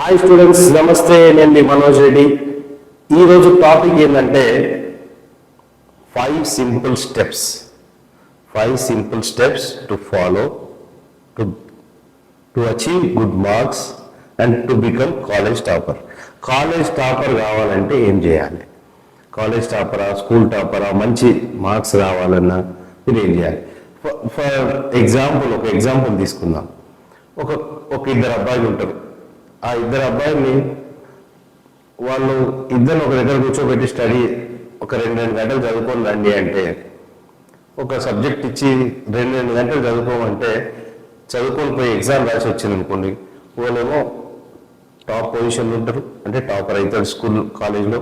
Hi students, నమస్తే. నేను మీ మనోజ్ రెడ్డి. ఈరోజు టాపిక్ ఏంటంటే 5 simple steps to follow to achieve good marks and to become college topper. College topper కావాలంటే ఏం చేయాలి? కాలేజ్ టాపరా, స్కూల్ టాపరా, మంచి మార్క్స్ రావాలన్నా మీరు ఏం చేయాలి? ఫర్ ఎగ్జాంపుల్, ఒక ఎగ్జాంపుల్ తీసుకుందాం. ఒక ఇద్దరు అబ్బాయిలు ఉంటారు. ఆ ఇద్దరు అబ్బాయిల్ని వాళ్ళు ఇద్దరు ఒక దగ్గర కూర్చోబెట్టి స్టడీ ఒక 2 గంటలు చదువుకొని రండి అంటే, ఒక సబ్జెక్ట్ ఇచ్చి 2 గంటలు చదువుకోమంటే చదువుకొని పోయి ఎగ్జామ్ రాసి వచ్చింది అనుకోండి, వాళ్ళేమో టాప్ పొజిషన్లో ఉంటారు, అంటే టాపర్ అవుతాడు స్కూల్ కాలేజ్లో.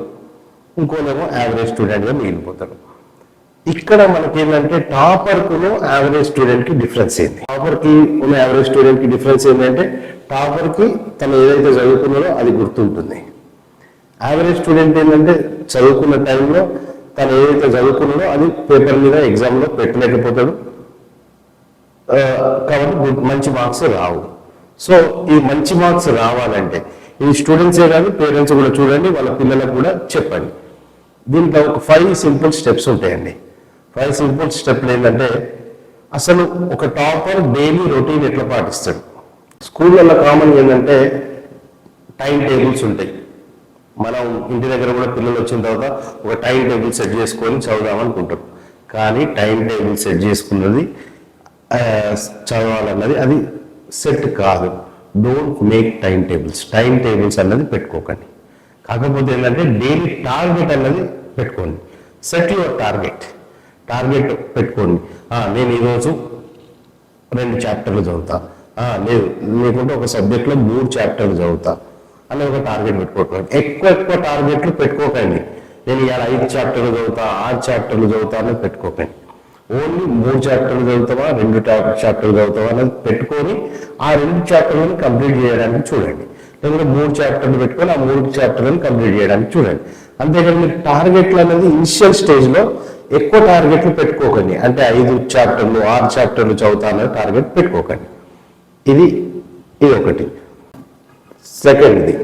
ఇంకోనేమో యావరేజ్ స్టూడెంట్గా మిగిలిపోతారు. ఇక్కడ మనకేంటంటే టాపర్కును యావరేజ్ స్టూడెంట్కి డిఫరెన్స్ ఏంది? టాపర్కి ఉన్న యావరేజ్ స్టూడెంట్కి డిఫరెన్స్ ఏంటంటే, టాపర్కి తను ఏదైతే చదువుకున్నాడో అది గుర్తుంటుంది. యావరేజ్ స్టూడెంట్ ఏంటంటే చదువుకున్న టైంలో తను ఏదైతే చదువుకున్నాడో అది పేపర్ మీద ఎగ్జామ్లో పెట్టలేకపోతాడు, కాబట్టి మంచి మార్క్స్ రావు. సో ఈ మంచి మార్క్స్ రావాలంటే ఈ స్టూడెంట్సే కాదు, పేరెంట్స్ కూడా చూడండి, వాళ్ళ పిల్లలకు కూడా చెప్పండి. దీంట్లో ఒక 5 సింపుల్ స్టెప్స్ ఉంటాయండి. 5 సింపుల్ స్టెప్లు ఏంటంటే, అసలు ఒక టాపర్ డైలీ రొటీన్ ఎట్లా పాటిస్తాడు? స్కూళ్ళల్లో కామన్ ఏంటంటే టైం టేబుల్స్ ఉంటాయి. మనం ఇంటి దగ్గర కూడా పిల్లలు వచ్చిన తర్వాత ఒక టైం టేబుల్ సెట్ చేసుకొని చదువుదామనుకుంటాం. కానీ టైం టేబుల్ సెట్ చేసుకున్నది చదవాలన్నది అది సెట్ కాదు. డోంట్ మేక్ టైం టేబుల్స్ అన్నది పెట్టుకోకండి. కాకపోతే ఏంటంటే డైలీ టార్గెట్ అన్నది పెట్టుకోండి. సెట్ యువర్ టార్గెట్ పెట్టుకోండి. నేను ఈరోజు 2 చాప్టర్లు చదువుతా, లేకుంటే ఒక సబ్జెక్ట్లో 3 చాప్టర్లు చదువుతా అని ఒక టార్గెట్ పెట్టుకోకండి. ఎక్కువ టార్గెట్లు పెట్టుకోకండి. నేను ఇవాళ 5 చాప్టర్లు చదువుతా, 6 చాప్టర్లు చదువుతా అని పెట్టుకోకండి. ఓన్లీ 3 చాప్టర్లు చదువుతావా, 2 చాప్టర్లు చదువుతావా అనేది పెట్టుకొని ఆ 2 చాప్టర్లను కంప్లీట్ చేయడానికి చూడండి. లేకపోతే 3 చాప్టర్లు పెట్టుకొని ఆ 3 చాప్టర్లను కంప్లీట్ చేయడానికి చూడండి. అంతేకాని మీరు టార్గెట్లు అనేది ఇనిషియల్ స్టేజ్లో ఎక్కువ టార్గెట్లు పెట్టుకోకండి. అంటే 5 చాప్టర్లు 6 చాప్టర్లు చదువుతా అనే టార్గెట్ పెట్టుకోకండి. ఇది ఒకటి. సెకండ్ది,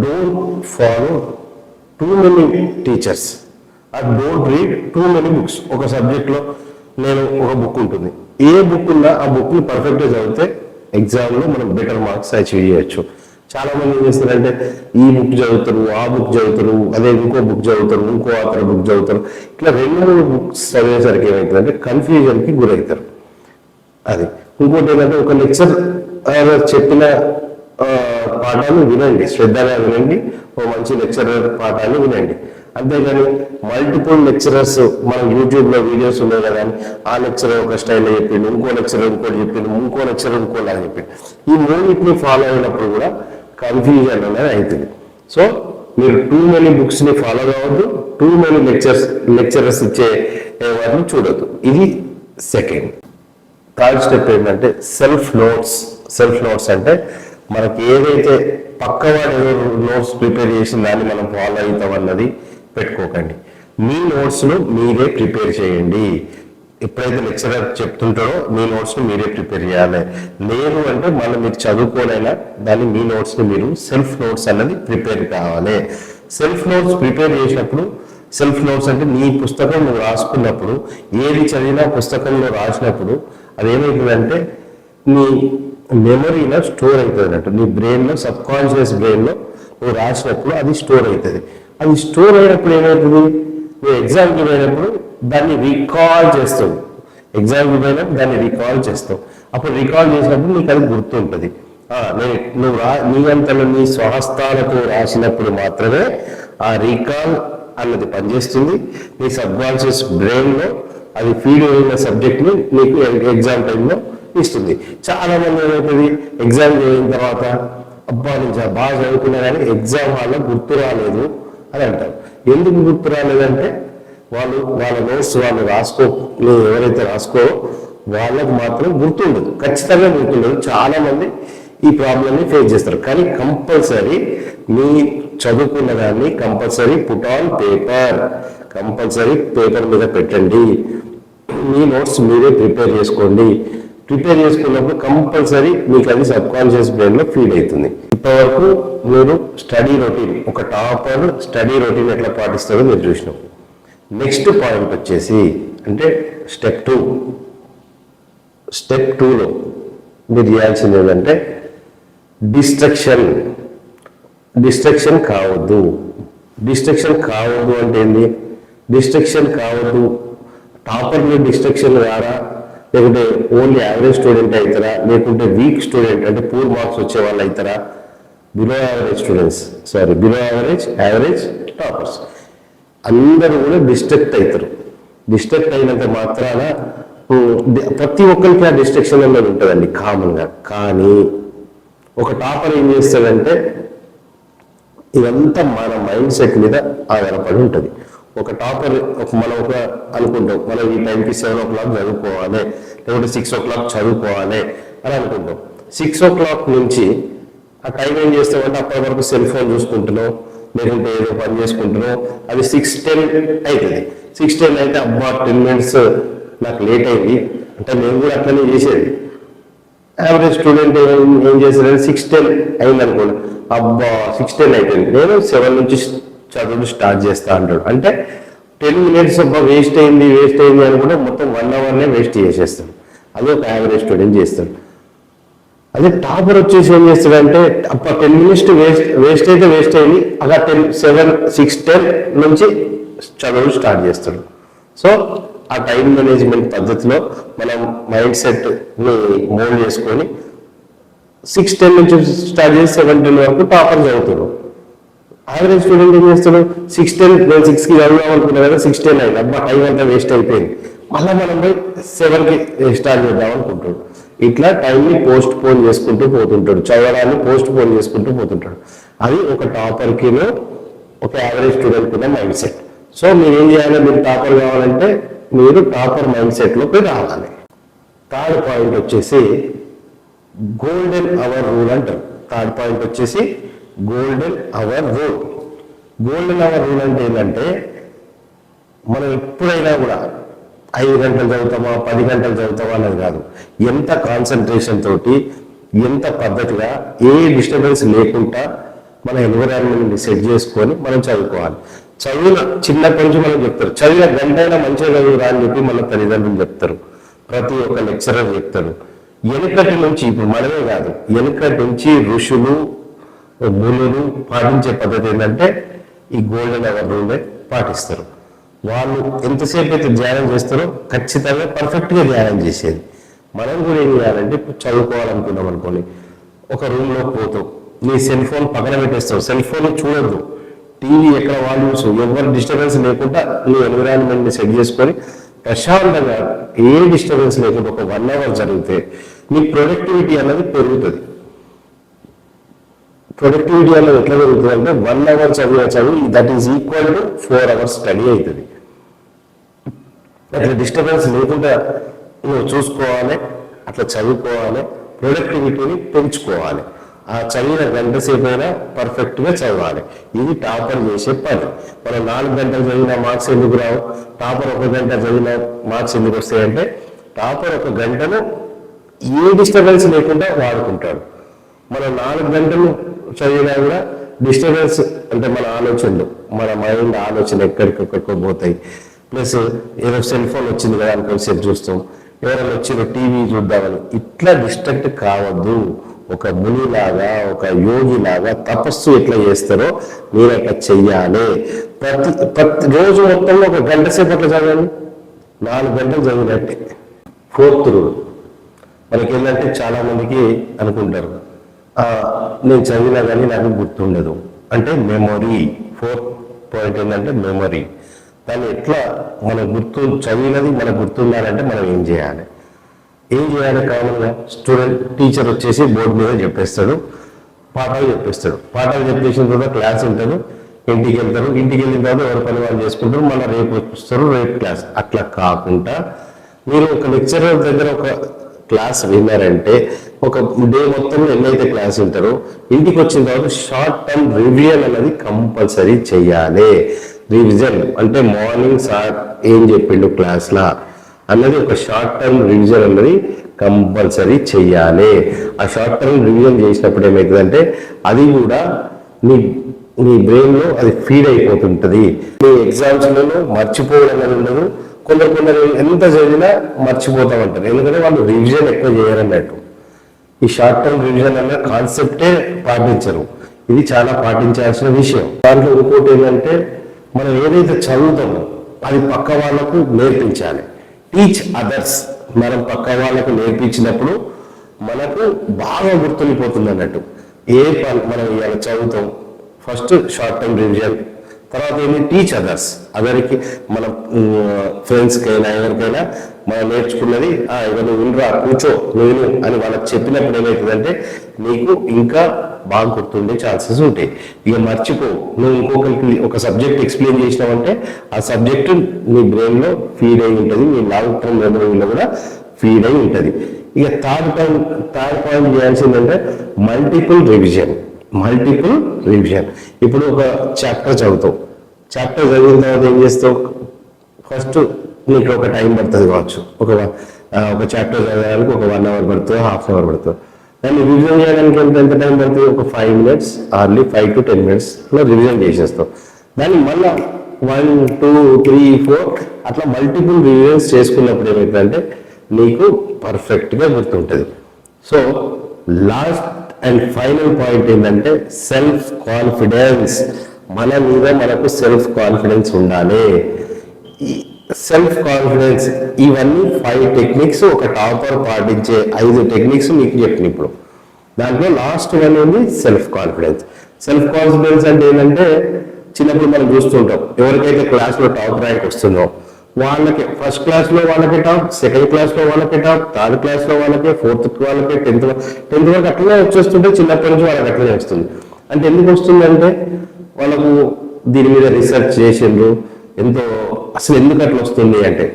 don't follow too many teachers or don't read too many books. ఒక సబ్జెక్ట్లో నేను ఒక బుక్ ఉంటుంది, ఏ బుక్ ఉన్నా ఆ బుక్ని పర్ఫెక్ట్గా చదివితే ఎగ్జామ్లో మనం బెటర్ మార్క్స్ అచీవ్ చేయొచ్చు. చాలా మంది ఏం చేస్తారంటే ఈ బుక్ చదువుతారు, ఆ బుక్ చదువుతారు, అదే ఇంకో బుక్ చదువుతారు, ఇంకో ఆథర్ బుక్ చదువుతారు. ఇట్లా 2-3 బుక్స్ చదివేసరికి ఏమవుతుందంటే కన్ఫ్యూజన్కి గురవుతారు. అది ఇంకోటి ఏంటంటే, ఒక లెక్చర్ చెప్పిన పాఠాన్ని వినండి, శ్రద్ధగా వినండి, ఓ మంచి లెక్చరర్ పాఠాన్ని వినండి. అంతేగాని మల్టిపుల్ లెక్చరర్స్ మనం యూట్యూబ్లో వీడియోస్ ఉన్నాయి కదా అని ఆ లెక్చరర్ ఒక స్టైల్లో చెప్పిండు, ఇంకో లెక్చరర్ ఇంకోటి చెప్పిండు, ఇంకో లెక్చరర్ ఇంకోలాగా చెప్పిండు. ఈ 3ని ఫాలో అయినప్పుడు కూడా కన్ఫ్యూజన్ అనేది అవుతుంది. సో మీరు టూ మెనీ బుక్స్ని ఫాలో కావద్దు, టూ మెనీ లెక్చరర్స్ ఇచ్చే వాటిని చూడొద్దు. ఇది సెకండ్. థర్డ్ స్టెప్ ఏంటంటే సెల్ఫ్ నోట్స్ అంటే మనకి ఏదైతే పక్కవాడు ఏదో నోట్స్ ప్రిపేర్ చేసిన దాన్ని మనం ఫాలో అవుతాం అన్నది పెట్టుకోకండి. మీ నోట్స్ను మీరే ప్రిపేర్ చేయండి. ఎప్పుడైతే లెక్చరర్ చెప్తుంటారో మీ నోట్స్ని మీరే ప్రిపేర్ చేయాలి. లేదు అంటే మళ్ళీ మీరు చదువుకోలేనా దాన్ని మీ నోట్స్ని మీరు సెల్ఫ్ నోట్స్ అన్నది ప్రిపేర్ కావాలి. సెల్ఫ్ నోట్స్ ప్రిపేర్ చేసినప్పుడు, సెల్ఫ్ నోట్స్ అంటే నీ పుస్తకం నువ్వు రాసుకున్నప్పుడు, ఏది చదివినా పుస్తకంలో రాసినప్పుడు అదేమవుతుందంటే నీ మెమరీలో స్టోర్ అవుతుంది అన్నట్టు. నీ బ్రెయిన్లో, సబ్కాన్షియస్ బ్రెయిన్లో నువ్వు రాసినప్పుడు అది స్టోర్ అవుతుంది. అది స్టోర్ అయినప్పుడు ఏమవుతుంది, నువ్వు ఎగ్జామ్కి పోయినప్పుడు దాన్ని రీకాల్ చేస్తావు. అప్పుడు రీకాల్ చేసినప్పుడు నీకు అది గుర్తుంటుంది. నీ అంతలో నీ స్వహస్తాలతో రాసినప్పుడు మాత్రమే ఆ రీకాల్ అన్నది పనిచేస్తుంది. నీ సబ్కాన్షియస్ బ్రెయిన్లో అది ఫీడ్ అయిన సబ్జెక్ట్ని నీకు ఎగ్జామ్ టైంలో ఇస్తుంది. చాలా మంది ఏమవుతుంది, ఎగ్జామ్ అయిన తర్వాత అబ్బా నుంచి బాగా చదువుకున్నా కానీ ఎగ్జామ్ హాల్లో గుర్తు రాలేదు అని అంటారు. ఎందుకు గుర్తు రాలేదంటే వాళ్ళ నోట్స్ వాళ్ళు ఎవరైతే రాసుకోరో వాళ్ళకు మాత్రం గుర్తుండదు, ఖచ్చితంగా గుర్తుండదు. చాలా మంది ఈ ప్రాబ్లమ్ని ఫేస్ చేస్తారు. కానీ కంపల్సరీ మీ చదువుకున్న దాన్ని compulsory put on paper, paper మీద పెట్టండి. మీ నోట్స్ మీరే ప్రిపేర్ చేసుకోండి. ప్రిపేర్ చేసుకున్నప్పుడు కంపల్సరీ మీకు అది సబ్కాన్షియస్ బ్రెయిన్లో ఫీడ్ అవుతుంది. ఇంతవరకు మీరు స్టడీ రొటీన్, ఒక టాపర్ స్టడీ రొటీన్ ఎట్లా పాటిస్తారో మీరు చూసినాం. నెక్స్ట్ పాయింట్ వచ్చేసి అంటే స్టెప్ 2. స్టెప్ 2లో మీరు చేయాల్సింది ఏంటంటే డిస్ట్రక్షన్ కావద్దు. డిస్ట్రక్షన్ కావద్దు అంటే ఏంటి? డిస్ట్రక్షన్ కావద్దు, టాపర్ని డిస్ట్రక్షన్ కారా, లేకుంటే ఓన్లీ యావరేజ్ స్టూడెంట్ అవుతారా, లేకుంటే వీక్ స్టూడెంట్ అంటే పూర్ మార్క్స్ వచ్చే వాళ్ళు అవుతారా, below average students, below average toppers అందరూ కూడా డిస్ట్రక్ట్ అవుతారు. డిస్ట్రక్ట్ అయినంత మాత్రాన ప్రతి ఒక్కరికి ఆ డిస్ట్రక్షన్ అన్నది ఉంటుందండి కామన్గా. కానీ ఒక టాపర్ ఏం చేస్తాడంటే ఇదంతా మన మైండ్ సెట్ మీద ఆధారపడి ఉంటుంది. ఒక టాపర్ మనం అనుకుంటాం, మనం ఈ టైంకి 7 o'clock చదువుకోవాలి, లేకుంటే 6 o'clock చదువుకోవాలి అని అనుకుంటాం. 6 o'clock నుంచి ఆ టైం ఏం చేస్తామంటే అప్పటి వరకు సెల్ ఫోన్ చూసుకుంటున్నాం, లేకుంటే ఏదో పని చేసుకుంటున్నాం. అది 6:10 అవుతుంది. 6:10 అయితే అబ్బా 10 minutes నాకు లేట్ అయింది అంటే నేను కూడా అట్లనే చేసేది. యావరేజ్ స్టూడెంట్ ఏం చేశారంటే 6:10 అయింది అనుకోండి, అబ్బా 6:10 అయిపోయింది, నేను 7 నుంచి చదువు స్టార్ట్ చేస్తా అంటాడు. అంటే 10 minutes అబ్బా వేస్ట్ అయింది అనుకుంటే మొత్తం 1 hourనే వేస్ట్ చేసేస్తాడు. అది ఒక యావరేజ్ స్టూడెంట్ చేస్తాడు. అదే టాపర్ వచ్చేసి ఏం చేస్తాడంటే అప్ప 10 minutes వేస్ట్ అయింది, అలా 6:10 నుంచి చదువు స్టార్ట్ చేస్తాడు. సో ఆ టైం మేనేజ్మెంట్ పద్ధతిలో మనం మైండ్ సెట్ని మోల్డ్ చేసుకొని 6:10 నుంచి స్టార్ట్ చేసి 7:10 వరకు టాపర్ చదువుతాడు. యావరేజ్ స్టూడెంట్ ఏం చేస్తాడు 6:10 నేను 6కి చదువుదాం అనుకున్నా కదా 6:10 అయింది, అబ్బా టైం అంతా వేస్ట్ అయిపోయింది, మళ్ళీ మనం పోయి 7కి స్టార్ట్ చేద్దాం అనుకుంటాడు. ఇట్లా టైంని పోస్ట్ పోన్ చేసుకుంటూ పోతుంటాడు, చదవడాన్ని పోస్ట్ పోన్ చేసుకుంటూ పోతుంటాడు. అది ఒక టాపర్కి ఒక యావరేజ్ స్టూడెంట్ ఉన్న మైండ్ సెట్. సో మీరు ఏం చేయాలి, మీరు టాపర్ కావాలంటే మీరు టాపర్ మైండ్ సెట్లోకి రావాలి. థర్డ్ పాయింట్ వచ్చేసి గోల్డెన్ అవర్ రూల్ అంటారు. థర్డ్ పాయింట్ వచ్చేసి golden hour rule. Golden hour rule అంటే ఏంటంటే మనం ఎప్పుడైనా కూడా 5 గంటలు చదువుతామా 10 గంటలు చదువుతామా అనేది కాదు, ఎంత కాన్సన్ట్రేషన్ తోటి ఎంత పద్ధతిగా ఏ డిస్టర్బెన్స్ లేకుండా మన ఎన్విరాన్మెంట్ని సెట్ చేసుకొని మనం చదువుకోవాలి. చదివిన చిన్నప్పటి నుంచి మనం చెప్తారు, చదివిన గంటైనా మంచిగా చదువురా అని చెప్పి మన తల్లిదండ్రులు చెప్తారు, ప్రతి ఒక్క లెక్చరర్ చెప్తారు. వెనుకటి నుంచి, ఇప్పుడు మనమే కాదు, వెనుకటి నుంచి ఋషులు మునులు పాటించే పద్ధతి ఏంటంటే ఈ గోల్డెన్ అవర్ రూలే పాటిస్తారు. వాళ్ళు ఎంతసేపు అయితే ధ్యానం చేస్తారో ఖచ్చితంగా పర్ఫెక్ట్గా ధ్యానం చేసేది. మనం కూడా ఏం చేయాలంటే ఇప్పుడు చదువుకోవాలనుకున్నాం అనుకోండి, ఒక రూమ్లో పోతావు, నీ సెల్ ఫోన్ పక్కన పెట్టేస్తావు, సెల్ ఫోన్ చూడొద్దు, టీవీ ఎక్కడ వాల్యూస్ ఎవరు డిస్టర్బెన్స్ లేకుండా నీ ఎన్విరాన్మెంట్ని సెట్ చేసుకొని ప్రశాంతంగా ఏ డిస్టర్బెన్స్ లేకుండా ఒక 1 hour జరిగితే నీ ప్రొడక్టివిటీ అనేది పెరుగుతుంది. ప్రొడక్టివిటీ అనేది ఎట్లా పెరుగుతుంది అంటే 1 hour చదివి that is equal to 4 hours study అవుతుంది. అట్లా డిస్టర్బెన్స్ లేకుండా నువ్వు చూసుకోవాలి, అట్లా చదువుకోవాలి, ప్రొడక్టివిటీని పెంచుకోవాలి. ఆ చదివిన గంట సేపు అయినా పర్ఫెక్ట్గా చదవాలి. ఇది టాపర్ చేసే పని. మనం 4 గంటలు చదివిన మార్క్స్ ఎందుకు రావు, టాపర్ 1 గంట చదివిన మార్క్స్ ఎందుకు వస్తాయంటే టాపర్ 1 గంటను ఏ డిస్టర్బెన్స్ లేకుండా వాడుకుంటాడు. మనం 4 గంటలు చదివినా కూడా డిస్టర్బెన్స్ అంటే మన ఆలోచనలు, మన మైండ్ ఆలోచన ఎక్కడికొక్కడికో పోతాయి. ప్లస్ ఏదో సెల్ ఫోన్ వచ్చింది కదా అని కొంచెంసేపు చూస్తాం, ఎవరైనా వచ్చిన టీవీ చూద్దామని, ఇట్లా డిస్ట్రాక్ట్ కావద్దు. ఒక మునిలాగా ఒక యోగిలాగా తపస్సు ఎట్లా చేస్తారో మీరు అట్లా చెయ్యాలి. ప్రతి రోజు మొత్తంలో 1 గంట సేపు అట్లా చదవండి, 4 గంటలు చదివినట్టే. 4th రూల్ మనకి ఏంటంటే చాలా మందికి అనుకుంటారు నేను చదివినా కానీ నాకు గుర్తుండదు అంటే మెమొరీ. 4th పాయింట్ ఏంటంటే మెమొరీ. దాన్ని ఎట్లా మనం చదివినది మనకు గుర్తుండాలంటే మనం ఏం చేయాలి కామన్గా టీచర్ వచ్చేసి బోర్డు మీద చెప్పేస్తాడు, పాఠాలు చెప్పేసిన తర్వాత క్లాస్ ఉంటుంది, ఇంటికి వెళ్తారు, ఇంటికి వెళ్ళిన తర్వాత ఎవరి పని వాళ్ళు చేసుకుంటారు, మళ్ళీ రేపు వస్తారు, రేపు క్లాస్. అట్లా కాకుండా మీరు ఒక లెక్చరర్ దగ్గర ఒక క్లాస్ విన్నారంటే ఒక డే మొత్తం ఎన్నైతే క్లాస్ వింటారో ఇంటికి వచ్చిన తర్వాత షార్ట్ టర్మ్ రివిజన్ అనేది కంపల్సరీ చెయ్యాలి. రివిజన్ అంటే మార్నింగ్ సార్ ఏం చెప్పిండు క్లాస్లా అన్నది ఒక షార్ట్ టర్మ్ రివిజన్ అన్నది కంపల్సరీ చెయ్యాలి. ఆ షార్ట్ టర్మ్ రివిజన్ చేసినప్పుడు ఏమవుతుందంటే అది కూడా నీ నీ బ్రెయిన్లో అది ఫీడ్ అయిపోతుంటుంది. నీ ఎగ్జామ్స్లలో మర్చిపోవడం అనేది ఉండదు. కొందరు ఎంత చదివినా మర్చిపోతూ ఉంటారు, ఎందుకంటే వాళ్ళు రివిజన్ ఎక్కువ చేయరన్నట్టు. ఈ షార్ట్ టర్మ్ రివిజన్ అనే కాన్సెప్టే పాటించరు. ఇది చాలా పాటించాల్సిన విషయం. దాంట్లో ఇంకోటి ఏంటంటే మనం ఏదైతే చదువుతామో అది పక్క వాళ్ళకు నేర్పించాలి. Teach others. మనం పక్క వాళ్ళకు నేర్పించినప్పుడు మనకు బాగా గుర్తుండిపోతుంది అన్నట్టు. ఏ మనం ఇవాళ చదువుతాం, ఫస్ట్ షార్ట్ టర్మ్ రివిజన్, తర్వాత ఏంటి టీచ్ అదర్స్. అదరికి మన ఫ్రెండ్స్కైనా ఎవరికైనా మనం నేర్చుకున్నది ఇక నువ్వు వినరా, కూర్చో, నువ్వు అని వాళ్ళకి చెప్పినప్పుడు ఏమవుతుందంటే నీకు ఇంకా బాగా గుర్తుండే ఛాన్సెస్ ఉంటాయి. ఇక మర్చిపో. నువ్వు ఇంకొకరికి ఒక సబ్జెక్ట్ ఎక్స్ప్లెయిన్ చేసినావంటే ఆ సబ్జెక్టు నీ బ్రెయిన్లో ఫీడ్ అయి ఉంటుంది, నీ లాంగ్ టర్మ్ మెమరీలో కూడా ఫీడ్ అయి ఉంటుంది. ఇక థర్డ్ పాయింట్ చేయాల్సిందంటే మల్టిపుల్ రివిజన్. ఇప్పుడు ఒక చాప్టర్ చదువుతావు, చాప్టర్ చదివిన తర్వాత ఏం చేస్తావు, ఫస్ట్ నీకు ఒక టైం పడుతుంది కావచ్చు, ఒక చాప్టర్ చదవడానికి ఒక 1 hour పడుతుంది, ½ hour పడుతుంది. దాన్ని రివిజన్ చేయడానికి ఎంత టైం పడుతుంది, ఒక 5 minutes, hardly 5 to 10 minutes revision చేసేస్తావు. దాన్ని మళ్ళీ 1, 2, 3, 4 అట్లా మల్టిపుల్ రివిజన్స్ చేసుకున్నప్పుడు ఏమవుతుందంటే నీకు పర్ఫెక్ట్గా గుర్తుంటుంది. So last and final point ఏంటంటే సెల్ఫ్ కాన్ఫిడెన్స్. మన మీద మనకు సెల్ఫ్ కాన్ఫిడెన్స్ ఉండాలి. సెల్ఫ్ కాన్ఫిడెన్స్ ఇవన్నీ 5 టెక్నిక్స్ ఒక టాపర్ పాటించే 5 టెక్నిక్స్ మీకు చెప్పిన. ఇప్పుడు దాంట్లో లాస్ట్ వన్ ఉంది సెల్ఫ్ కాన్ఫిడెన్స్. సెల్ఫ్ కాన్ఫిడెన్స్ అంటే ఏంటంటే చిన్నప్పుడు మనం చూస్తుంటాం, ఎవరికైతే క్లాస్లో టాప్ ర్యాంక్ వస్తుందో వాళ్ళకి ఫస్ట్ క్లాస్లో వాళ్ళకి టాప్, సెకండ్ క్లాస్లో వాళ్ళకి టాప్, థర్డ్ క్లాస్లో వాళ్ళకి, ఫోర్త్ వాళ్ళకి, 10th వరకు అట్లనే వచ్చేస్తుంటే చిన్నప్పటి నుంచి వాళ్ళకి అట్లనే వస్తుంది. అంటే ఎందుకు వస్తుందంటే వాళ్ళకు దీని మీద రీసెర్చ్ చేసిండ్రు, ఎంతో అసలు ఎందుకు అట్లా వస్తుంది అంటే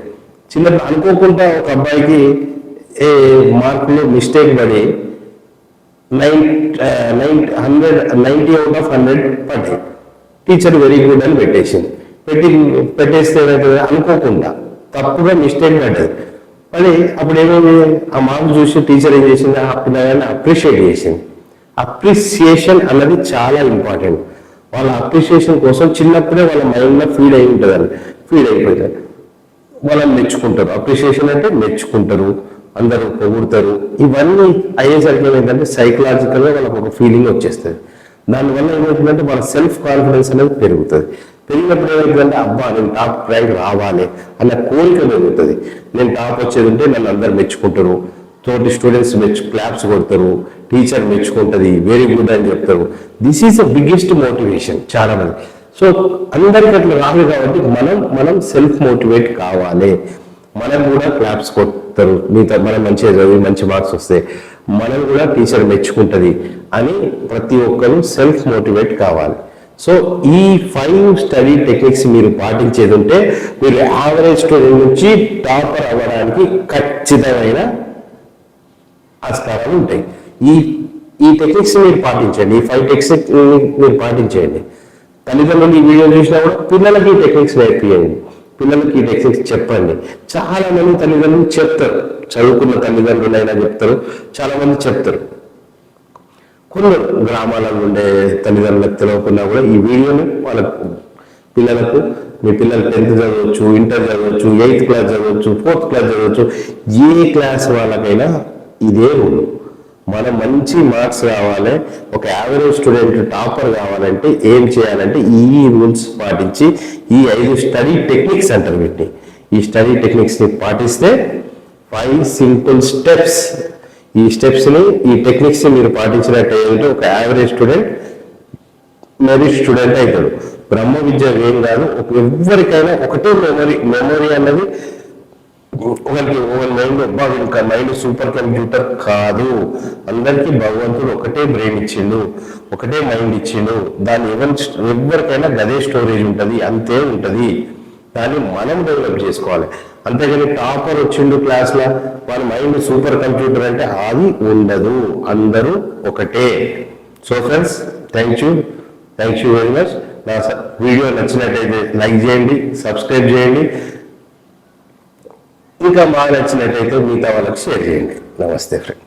చిన్నప్పుడు అనుకోకుండా ఒక అబ్బాయికి మార్కులు మిస్టేక్ పడి 90 out of 100 పడ్డాయి. టీచర్ వెరీ గుడ్ అని పెట్టేస్తే ఏమవుతుంది, అనుకోకుండా తప్పుగా మిస్టేక్ పడ్డది. మళ్ళీ అప్పుడు ఏమైంది, ఆ మార్క్స్ చూసి టీచర్ ఏం చేసింది, ఆ పిల్లగాన్ని అప్రిషియేట్ చేసింది. అప్రిసియేషన్ అన్నది చాలా ఇంపార్టెంట్. వాళ్ళ అప్రిషియేషన్ కోసం చిన్నప్పుడే వాళ్ళ మైండ్లో ఫీడ్ అయిపోతారు, వాళ్ళని మెచ్చుకుంటారు. అప్రిషియేషన్ అంటే మెచ్చుకుంటారు, అందరూ పొగుడతారు. ఇవన్నీ అయ్యేసరికి ఏమైందంటే సైకలాజికల్గా వాళ్ళకి ఒక ఫీలింగ్ వచ్చేస్తుంది. దానివల్ల ఏమవుతుందంటే వాళ్ళ సెల్ఫ్ కాన్ఫిడెన్స్ అనేది పెరుగుతుంది. పెరిగినప్పుడు ఏమవుతుందంటే అబ్బా నేను టాప్ ర్యాంక్ రావాలి అన్న కోరిక పెరుగుతుంది. నేను టాప్ వచ్చేది ఉంటే నన్ను అందరు మెచ్చుకుంటారు, తోటి స్టూడెంట్స్ క్లాప్స్ కొడతారు, టీచర్ మెచ్చుకుంటుంది, వెరీ గుడ్ అని చెప్తారు. This is the biggest motivation చాలా మంది. సో అందరికి అట్లా రాదు కాబట్టి మనం సెల్ఫ్ మోటివేట్ కావాలి. మనం కూడా క్లాప్స్ కొడతారు, మనం మంచిగా చదివి మంచి మార్క్స్ వస్తే మనం కూడా టీచర్ మెచ్చుకుంటుంది అని ప్రతి ఒక్కరూ సెల్ఫ్ మోటివేట్ కావాలి. సో ఈ 5 స్టడీ టెక్నిక్స్ మీరు పాటించేది ఉంటే మీరు యావరేజ్ స్టూడెంట్ నుంచి టాపర్ అవ్వడానికి ఖచ్చితమైన ఆస్కారాలు ఉంటాయి. ఈ టెక్నిక్స్ మీరు పాటించండి, ఈ 5 టెక్నిక్స్ మీరు పాటించేయండి. తల్లిదండ్రులు ఈ వీడియో చూసినా కూడా పిల్లలకి ఈ టెక్నిక్స్ నేర్పియండి, పిల్లలకి ఈ టెక్నిక్స్ చెప్పండి. చాలా మంది తల్లిదండ్రులు చెప్తారు, చదువుకున్న తల్లిదండ్రులైనా చెప్తారు, చాలా మంది చెప్తారు. కొందరు గ్రామాలలో ఉండే తల్లిదండ్రులకు తెలియకుండా కూడా ఈ వీడియోని వాళ్ళకు పిల్లలకు, మీ పిల్లలు 10th చదవచ్చు, ఇంటర్ చదవచ్చు, 8th క్లాస్ చదవచ్చు, 4th క్లాస్ చదవచ్చు, ఏ క్లాస్ వాళ్ళకైనా ఇదే రూల్. మనం మంచి మార్క్స్ రావాలి, ఒక యావరేజ్ స్టూడెంట్ టాపర్ కావాలంటే ఏం చేయాలంటే ఈ రూల్స్ పాటించి ఈ 5 స్టడీ టెక్నిక్స్ అంటారు వీటిని. ఈ స్టడీ టెక్నిక్స్ని పాటిస్తే 5 సింపుల్ స్టెప్స్. ఈ స్టెప్స్ని, ఈ టెక్నిక్స్ మీరు పాటించినట్టు ఏంటంటే ఒక యావరేజ్ స్టూడెంట్ మెరిట్ స్టూడెంట్ అవుతాడు. బ్రహ్మ విద్య ఏం కాదు, ఎవరికైనా ఒకటే మెమరీ అన్నది ఒకరికి మైండ్ సూపర్ కంప్యూటర్ కాదు. అందరికీ భగవంతుడు ఒకటే బ్రెయిన్ ఇచ్చిండు, ఒకటే మైండ్ ఇచ్చిండు. దాన్ని ఎవరికైనా గదే స్టోరేజ్ ఉంటుంది, అంతే ఉంటుంది. దాన్ని మనం డెవలప్ చేసుకోవాలి. అంతేగాని టాపర్ వచ్చిండు క్లాస్లో వాళ్ళ మైండ్ సూపర్ కంప్యూటర్ అంటే అది ఉండదు. అందరూ ఒకటే. So friends, thank you very much. నా వీడియో నచ్చినట్టయితే లైక్ చేయండి, సబ్స్క్రైబ్ చేయండి, ఇంకా బాగా నచ్చినట్టయితే మిగతా వాళ్ళకి షేర్ చేయండి. నమస్తే ఫ్రెండ్.